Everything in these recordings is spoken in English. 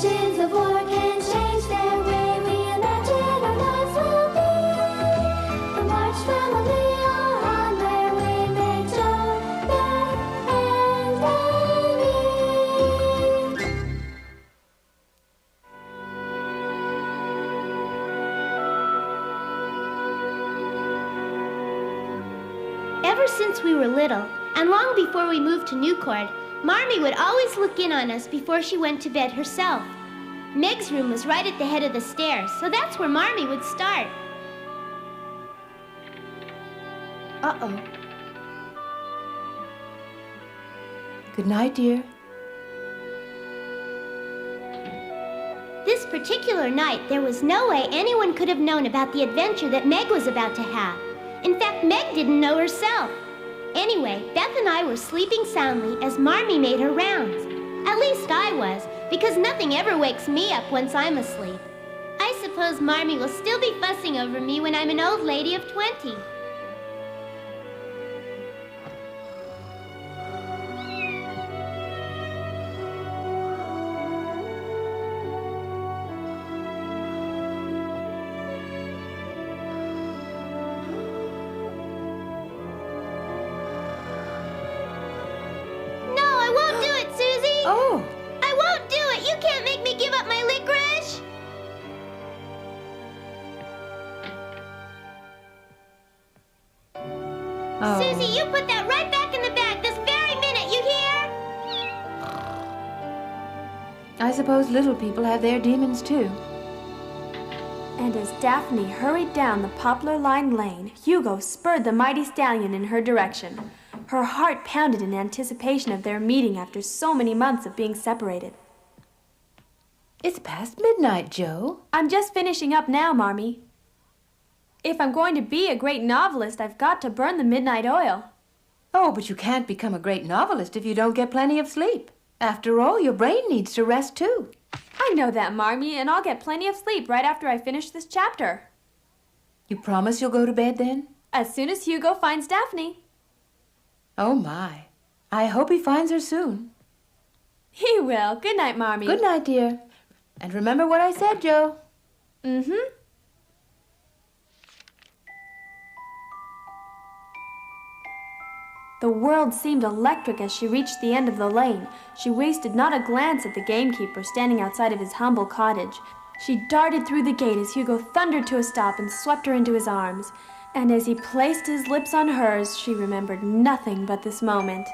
engines of war can change their way. We imagine our lives will be. The March family are on their way. Meg, Joe, Meg, and Amy. Ever since we were little, and long before we moved to Newcourt, Marmee would always look in on us before she went to bed herself. Meg's room was right at the head of the stairs, so that's where Marmee would start. Uh-oh. Good night, dear. This particular night, there was no way anyone could have known about the adventure that Meg was about to have. In fact, Meg didn't know herself. Anyway, Beth and I were sleeping soundly as Marmee made her rounds. At least I was, because nothing ever wakes me up once I'm asleep. I suppose Marmee will still be fussing over me when I'm an old lady of 20. Oh. I won't do it! You can't make me give up my licorice! Oh. Susie, you put that right back in the bag this very minute, you hear? I suppose little people have their demons, too. And as Daphne hurried down the poplar-lined lane, Hugo spurred the mighty stallion in her direction. Her heart pounded in anticipation of their meeting after so many months of being separated. It's past midnight, Joe. I'm just finishing up now, Marmee. If I'm going to be a great novelist, I've got to burn the midnight oil. Oh, but you can't become a great novelist if you don't get plenty of sleep. After all, your brain needs to rest, too. I know that, Marmee, and I'll get plenty of sleep right after I finish this chapter. You promise you'll go to bed then? As soon as Hugo finds Daphne. Oh, my. I hope he finds her soon. He will. Good night, Marmee. Good night, dear. And remember what I said, Joe. Mm-hmm. The world seemed electric as she reached the end of the lane. She wasted not a glance at the gamekeeper standing outside of his humble cottage. She darted through the gate as Hugo thundered to a stop and swept her into his arms. And as he placed his lips on hers, she remembered nothing but this moment.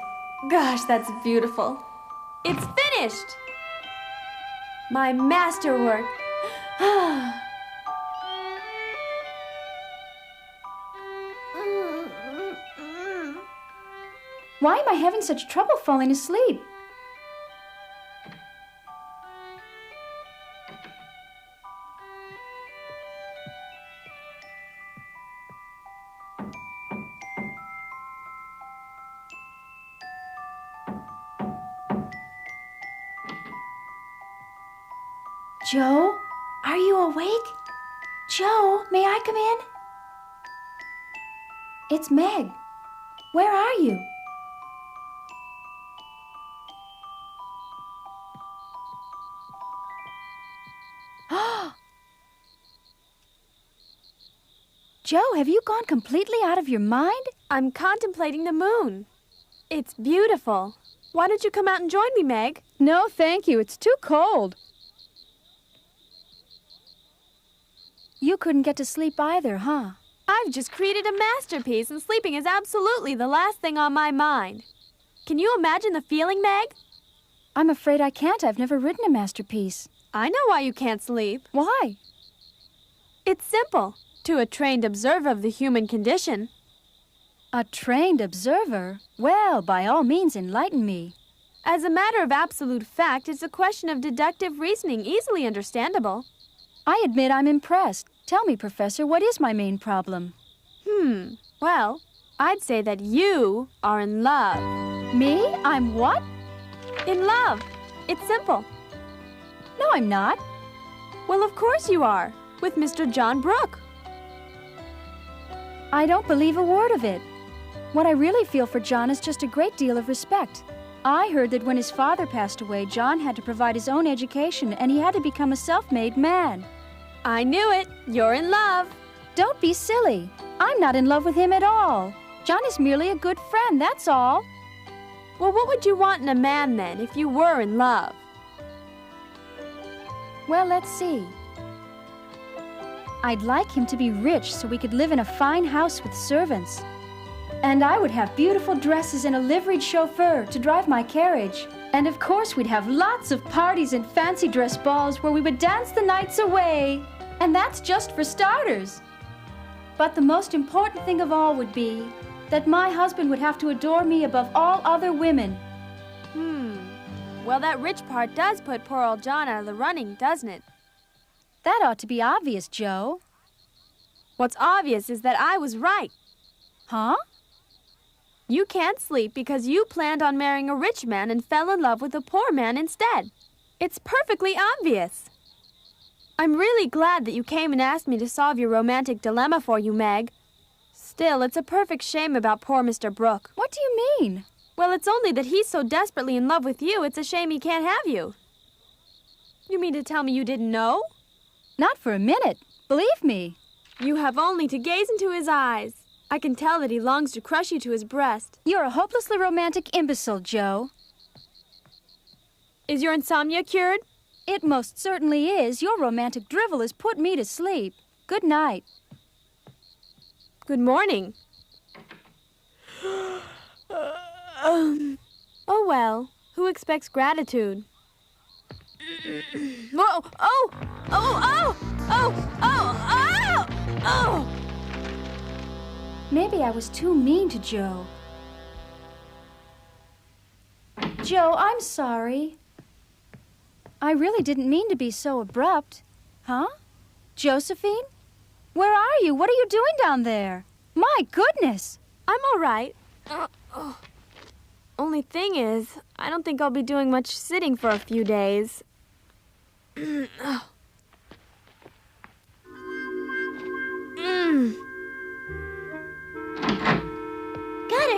Gosh, that's beautiful. It's finished! My masterwork. Why am I having such trouble falling asleep? Joe, are you awake? Joe, may I come in? It's Meg. Where are you? Joe, have you gone completely out of your mind? I'm contemplating the moon. It's beautiful. Why don't you come out and join me, Meg? No, thank you. It's too cold. You couldn't get to sleep either, huh? I've just created a masterpiece, and sleeping is absolutely the last thing on my mind. Can you imagine the feeling, Meg? I'm afraid I can't. I've never written a masterpiece. I know why you can't sleep. Why? It's simple. To a trained observer of the human condition. A trained observer? Well, by all means, enlighten me. As a matter of absolute fact, it's a question of deductive reasoning, easily understandable. I admit I'm impressed. Tell me, Professor, what is my main problem? Well, I'd say that you are in love. Me? I'm what? In love. It's simple. No, I'm not. Well, of course you are. With Mr. John Brooke. I don't believe a word of it. What I really feel for John is just a great deal of respect. I heard that when his father passed away, John had to provide his own education and he had to become a self-made man. I knew it. You're in love. Don't be silly. I'm not in love with him at all. John is merely a good friend, that's all. Well, what would you want in a man then if you were in love? Well, let's see. I'd like him to be rich so we could live in a fine house with servants. And I would have beautiful dresses and a liveried chauffeur to drive my carriage. And of course we'd have lots of parties and fancy dress balls where we would dance the nights away. And that's just for starters. But the most important thing of all would be that my husband would have to adore me above all other women. Well, that rich part does put poor old John out of the running, doesn't it? That ought to be obvious, Joe. What's obvious is that I was right. Huh? You can't sleep because you planned on marrying a rich man and fell in love with a poor man instead. It's perfectly obvious. I'm really glad that you came and asked me to solve your romantic dilemma for you, Meg. Still, it's a perfect shame about poor Mr. Brooke. What do you mean? Well, it's only that he's so desperately in love with you, it's a shame he can't have you. You mean to tell me you didn't know? Not for a minute. Believe me. You have only to gaze into his eyes. I can tell that he longs to crush you to his breast. You're a hopelessly romantic imbecile, Joe. Is your insomnia cured? It most certainly is. Your romantic drivel has put me to sleep. Good night. Good morning. Oh well, who expects gratitude? Whoa! Oh! Oh! Oh! Oh! Oh! Oh! Oh! Maybe I was too mean to Joe. Joe, I'm sorry. I really didn't mean to be so abrupt. Huh? Josephine? Where are you? What are you doing down there? My goodness! I'm all right. Only thing is, I don't think I'll be doing much sitting for a few days. Gotta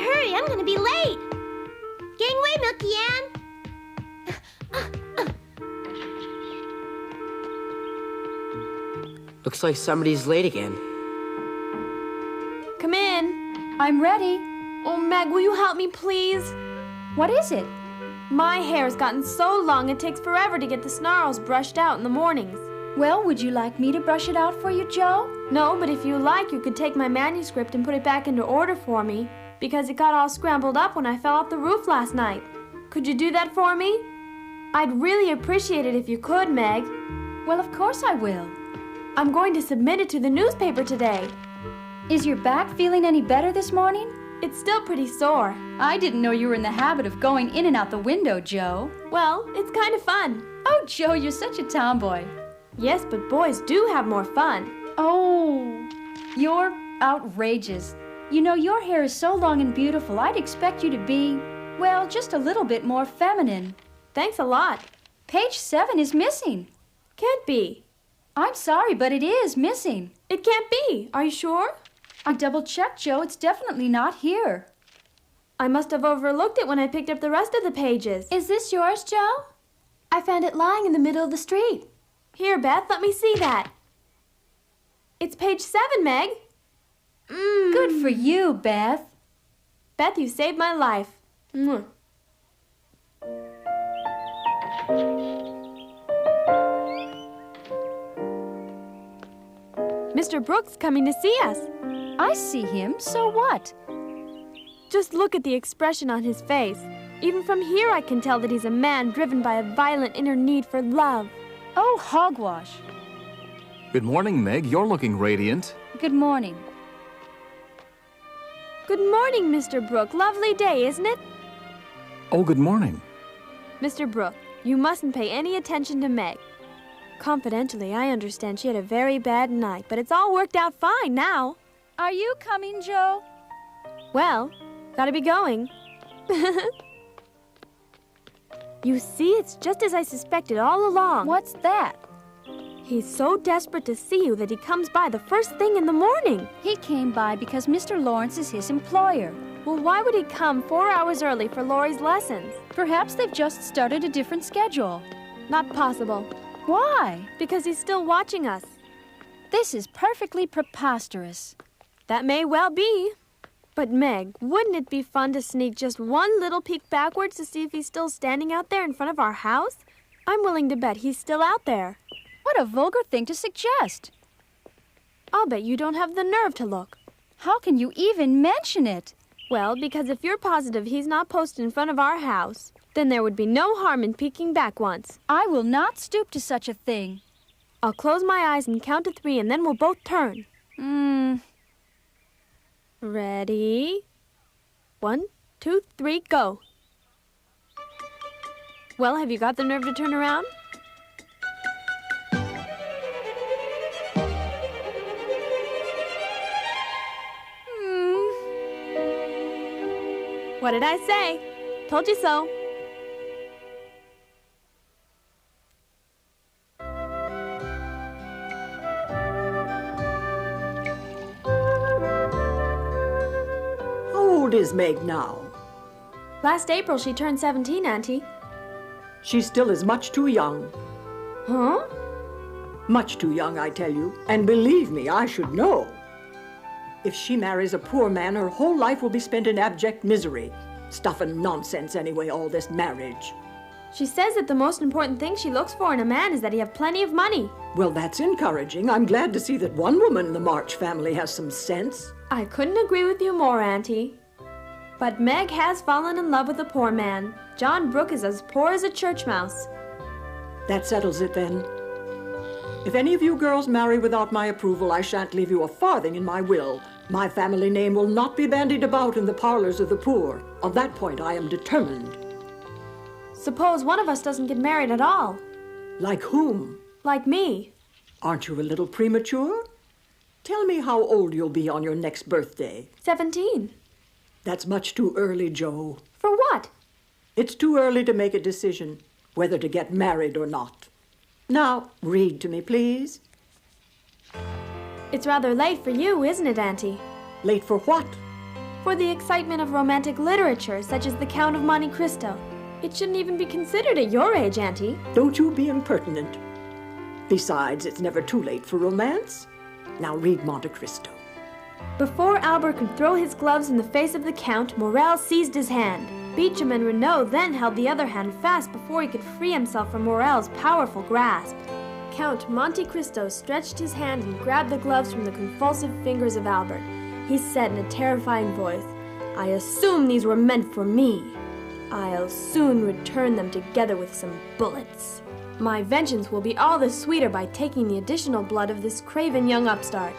hurry, I'm gonna be late. Gangway, Milky Ann. Looks like somebody's late again. Come in. I'm ready. Oh, Meg, will you help me, please? What is it? My hair's gotten so long it takes forever to get the snarls brushed out in the mornings. Well, would you like me to brush it out for you, Joe? No, but if you like, you could take my manuscript and put it back into order for me, because it got all scrambled up when I fell off the roof last night. Could you do that for me? I'd really appreciate it if you could, Meg. Well, of course I will. I'm going to submit it to the newspaper today. Is your back feeling any better this morning? It's still pretty sore. I didn't know you were in the habit of going in and out the window, Joe. Well, it's kind of fun. Oh, Joe, you're such a tomboy. Yes, but boys do have more fun. Oh, you're outrageous. You know, your hair is so long and beautiful, I'd expect you to be, well, just a little bit more feminine. Thanks a lot. Page 7 is missing. Can't be. I'm sorry, but it is missing. It can't be. Are you sure? I double-checked, Joe. It's definitely not here. I must have overlooked it when I picked up the rest of the pages. Is this yours, Joe? I found it lying in the middle of the street. Here, Beth, let me see that. It's page 7, Meg. Good for you, Beth. Beth, you saved my life. Mwah. Mr. Brooks coming to see us. I see him, so what? Just look at the expression on his face. Even from here I can tell that he's a man driven by a violent inner need for love. Oh, hogwash. Good morning, Meg. You're looking radiant. Good morning. Good morning, Mr. Brooke. Lovely day, isn't it? Oh, good morning. Mr. Brooke, you mustn't pay any attention to Meg. Confidentially, I understand she had a very bad night, but it's all worked out fine now. Are you coming, Joe? Well, gotta be going. You see, it's just as I suspected all along. What's that? He's so desperate to see you that he comes by the first thing in the morning. He came by because Mr. Lawrence is his employer. Well, why would he come 4 hours early for Laurie's lessons? Perhaps they've just started a different schedule. Not possible. Why? Because he's still watching us. This is perfectly preposterous. That may well be. But Meg, wouldn't it be fun to sneak just one little peek backwards to see if he's still standing out there in front of our house? I'm willing to bet he's still out there. What a vulgar thing to suggest. I'll bet you don't have the nerve to look. How can you even mention it? Well, because if you're positive he's not posted in front of our house, then there would be no harm in peeking back once. I will not stoop to such a thing. I'll close my eyes and count to 3, and then we'll both turn. Ready? 1, 2, 3, go. Well, have you got the nerve to turn around? What did I say? Told you so. How old is Meg now? Last April she turned 17, Auntie. She still is much too young. Huh? Much too young, I tell you. And believe me, I should know. If she marries a poor man, her whole life will be spent in abject misery. Stuff and nonsense anyway, all this marriage. She says that the most important thing she looks for in a man is that he have plenty of money. Well, that's encouraging. I'm glad to see that one woman in the March family has some sense. I couldn't agree with you more, Auntie. But Meg has fallen in love with a poor man. John Brooke is as poor as a church mouse. That settles it then. If any of you girls marry without my approval, I shan't leave you a farthing in my will. My family name will not be bandied about in the parlors of the poor. On that point, I am determined. Suppose one of us doesn't get married at all. Like whom? Like me. Aren't you a little premature? Tell me how old you'll be on your next birthday. 17. That's much too early, Joe. For what? It's too early to make a decision, whether to get married or not. Now, read to me, please. It's rather late for you, isn't it, Auntie? Late for what? For the excitement of romantic literature, such as The Count of Monte Cristo. It shouldn't even be considered at your age, Auntie. Don't you be impertinent. Besides, it's never too late for romance. Now read Monte Cristo. Before Albert could throw his gloves in the face of the Count, Morel seized his hand. Beecham and Renaud then held the other hand fast before he could free himself from Morel's powerful grasp. Count Monte Cristo stretched his hand and grabbed the gloves from the convulsive fingers of Albert. He said in a terrifying voice, "I assume these were meant for me. I'll soon return them together with some bullets. My vengeance will be all the sweeter by taking the additional blood of this craven young upstart."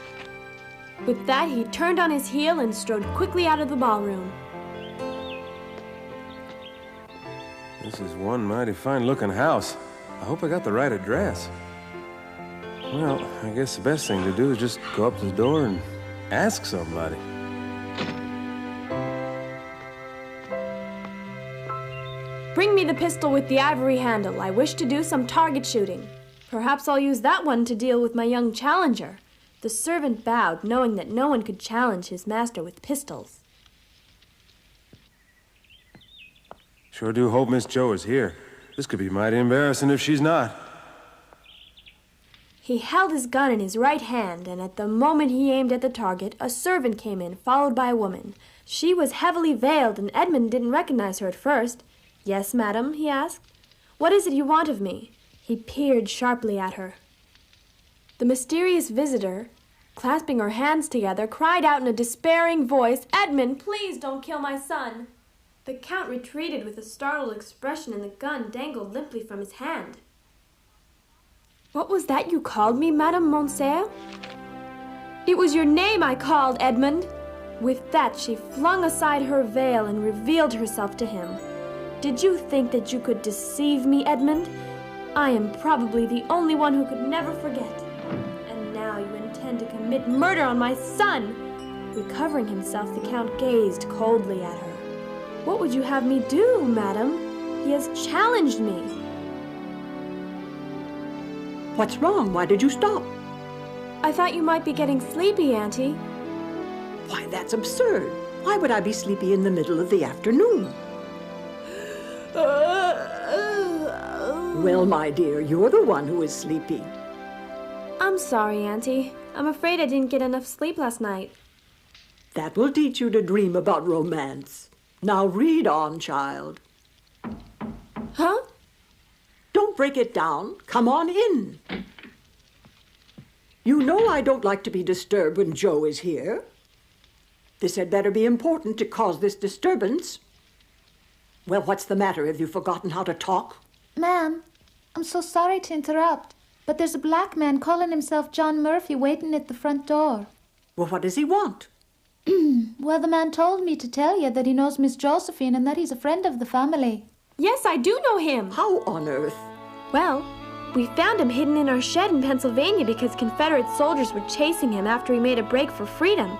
With that, he turned on his heel and strode quickly out of the ballroom. This is one mighty fine-looking house. I hope I got the right address. Well, I guess the best thing to do is just go up to the door and ask somebody. Bring me the pistol with the ivory handle. I wish to do some target shooting. Perhaps I'll use that one to deal with my young challenger. The servant bowed, knowing that no one could challenge his master with pistols. Sure do hope Miss Jo is here. This could be mighty embarrassing if she's not. He held his gun in his right hand, and at the moment he aimed at the target, a servant came in, followed by a woman. She was heavily veiled, and Edmund didn't recognize her at first. "Yes, madam?" he asked. "What is it you want of me?" He peered sharply at her. The mysterious visitor, clasping her hands together, cried out in a despairing voice, "Edmund, please don't kill my son!" The Count retreated with a startled expression, and the gun dangled limply from his hand. "What was that you called me, Madame Monsieur?" "It was your name I called, Edmund." With that, she flung aside her veil and revealed herself to him. "Did you think that you could deceive me, Edmund? I am probably the only one who could never forget. And now you intend to commit murder on my son!" Recovering himself, the Count gazed coldly at her. "What would you have me do, madam? He has challenged me." What's wrong? Why did you stop? "I thought you might be getting sleepy, Auntie." Why, that's absurd. Why would I be sleepy in the middle of the afternoon? Well, my dear, you're the one who is sleepy. I'm sorry, Auntie. I'm afraid I didn't get enough sleep last night. That will teach you to dream about romance. Now read on, child. Huh? Don't break it down. Come on in. You know I don't like to be disturbed when Joe is here. This had better be important to cause this disturbance. Well, what's the matter? Have you forgotten how to talk? Ma'am, I'm so sorry to interrupt, but there's a black man calling himself John Murphy waiting at the front door. Well, what does he want? Well, the man told me to tell you that he knows Miss Josephine and that he's a friend of the family. Yes, I do know him. How on earth? Well, we found him hidden in our shed in Pennsylvania because Confederate soldiers were chasing him after he made a break for freedom.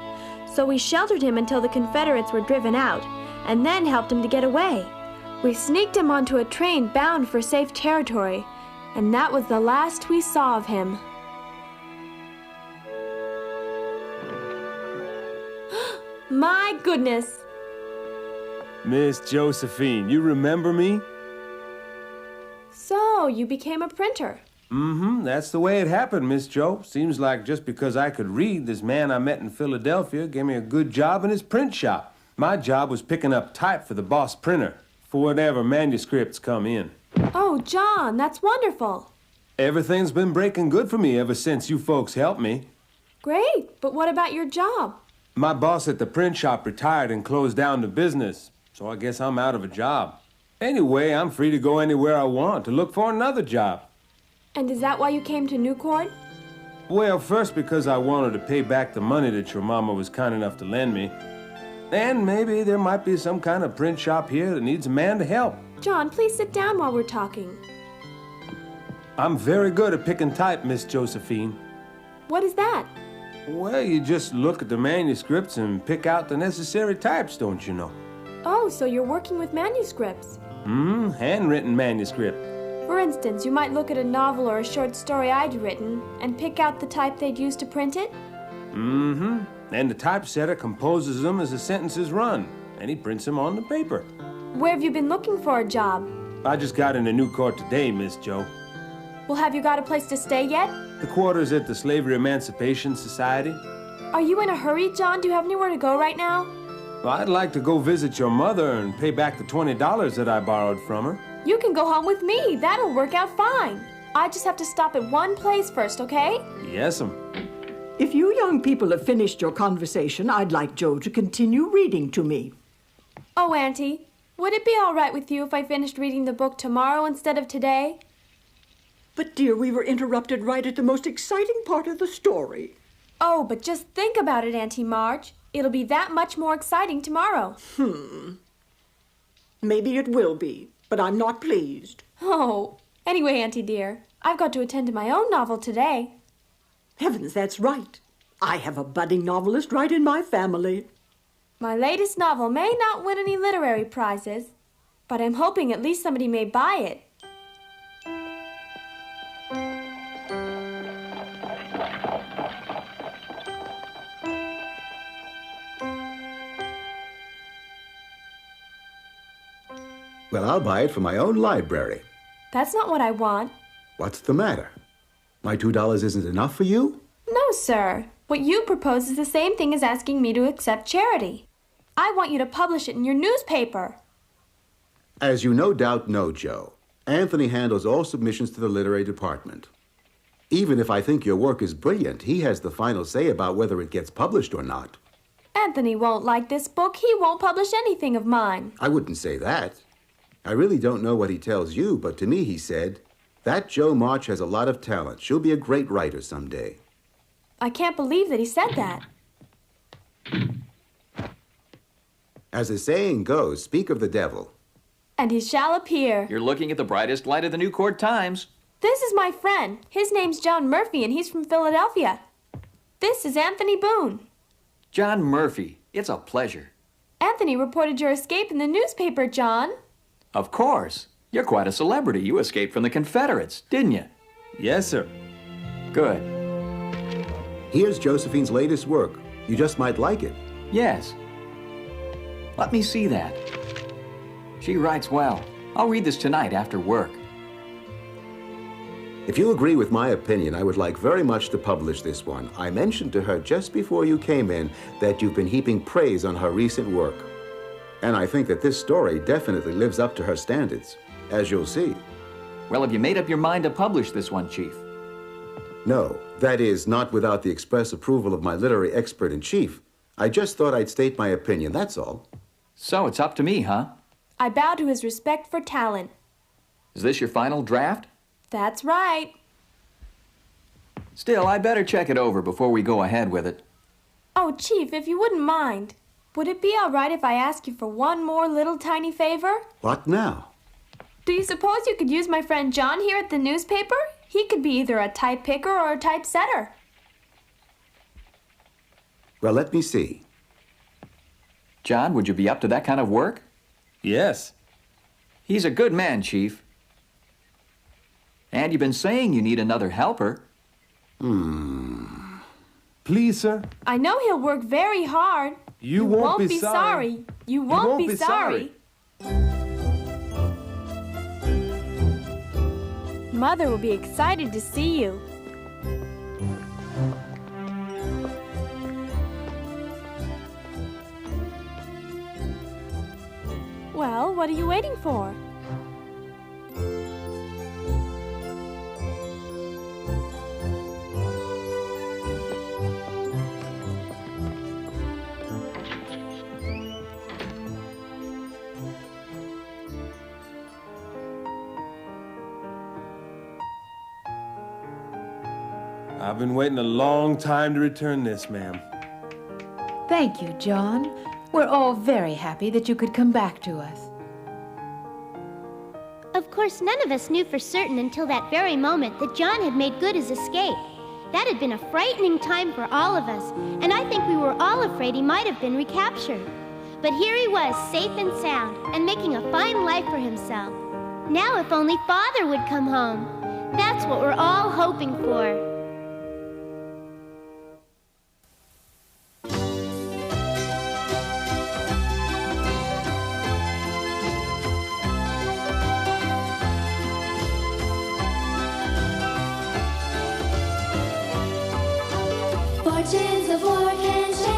So we sheltered him until the Confederates were driven out, and then helped him to get away. We sneaked him onto a train bound for safe territory, and that was the last we saw of him. My goodness! Miss Josephine, you remember me? So, you became a printer. Mm-hmm, that's the way it happened, Miss Joe. Seems like just because I could read, this man I met in Philadelphia gave me a good job in his print shop. My job was picking up type for the boss printer, for whatever manuscripts come in. Oh, John, that's wonderful. Everything's been breaking good for me ever since you folks helped me. Great, but what about your job? My boss at the print shop retired and closed down the business, so I guess I'm out of a job. Anyway, I'm free to go anywhere I want to look for another job. And is that why you came to Newcourt? Well, first because I wanted to pay back the money that your mama was kind enough to lend me. And maybe there might be some kind of print shop here that needs a man to help. John, please sit down while we're talking. I'm very good at picking type, Miss Josephine. What is that? Well, you just look at the manuscripts and pick out the necessary types, don't you know? Oh, so you're working with manuscripts. Handwritten manuscript. For instance, you might look at a novel or a short story I'd written and pick out the type they'd use to print it? And the typesetter composes them as the sentences run, and he prints them on the paper. Where have you been looking for a job? I just got into Newcourt today, Miss Joe. Well, have you got a place to stay yet? The quarters at the Slavery Emancipation Society. Are you in a hurry, John? Do you have anywhere to go right now? Well, I'd like to go visit your mother and pay back the $20 that I borrowed from her. You can go home with me. That'll work out fine. I just have to stop at one place first, okay? Yes'm. If you young people have finished your conversation, I'd like Joe to continue reading to me. Oh, Auntie, would it be all right with you if I finished reading the book tomorrow instead of today? But, dear, we were interrupted right at the most exciting part of the story. Oh, but just think about it, Auntie Marge. It'll be that much more exciting tomorrow. Maybe it will be, but I'm not pleased. Oh, anyway, Auntie dear, I've got to attend to my own novel today. Heavens, that's right. I have a budding novelist right in my family. My latest novel may not win any literary prizes, but I'm hoping at least somebody may buy it. Well, I'll buy it for my own library. That's not what I want. What's the matter? My $2 isn't enough for you? No, sir. What you propose is the same thing as asking me to accept charity. I want you to publish it in your newspaper. As you no doubt know, Joe, Anthony handles all submissions to the literary department. Even if I think your work is brilliant, he has the final say about whether it gets published or not. Anthony won't like this book. He won't publish anything of mine. I wouldn't say that. I really don't know what he tells you, but to me he said, "That Jo March has a lot of talent. She'll be a great writer someday." I can't believe that he said that. As the saying goes, speak of the devil. And he shall appear. You're looking at the brightest light of the Newcourt Times. This is my friend. His name's John Murphy, and he's from Philadelphia. This is Anthony Boone. John Murphy, it's a pleasure. Anthony reported your escape in the newspaper, John. Of course. You're quite a celebrity. You escaped from the Confederates, didn't you? Yes, sir. Good. Here's Josephine's latest work. You just might like it. Yes. Let me see that. She writes well. I'll read this tonight after work. If you agree with my opinion, I would like very much to publish this one. I mentioned to her just before you came in that you've been heaping praise on her recent work. And I think that this story definitely lives up to her standards, as you'll see. Well, have you made up your mind to publish this one, Chief? No, that is, not without the express approval of my literary expert-in-chief. I just thought I'd state my opinion, that's all. So it's up to me, huh? I bow to his respect for talent. Is this your final draft? That's right. Still, I better check it over before we go ahead with it. Oh, Chief, if you wouldn't mind, would it be all right if I ask you for one more little tiny favor? What now? Do you suppose you could use my friend John here at the newspaper? He could be either a type picker or a typesetter. Well, let me see. John, would you be up to that kind of work? Yes. He's a good man, Chief. And you've been saying you need another helper. Please, sir. I know he'll work very hard. You won't be sorry. You won't be sorry. Mother will be excited to see you. Well, what are you waiting for? I've been waiting a long time to return this, ma'am. Thank you, John. We're all very happy that you could come back to us. Of course, none of us knew for certain until that very moment that John had made good his escape. That had been a frightening time for all of us, and I think we were all afraid he might have been recaptured. But here he was, safe and sound, and making a fine life for himself. Now if only Father would come home. That's what we're all hoping for. Fortunes of war can shake.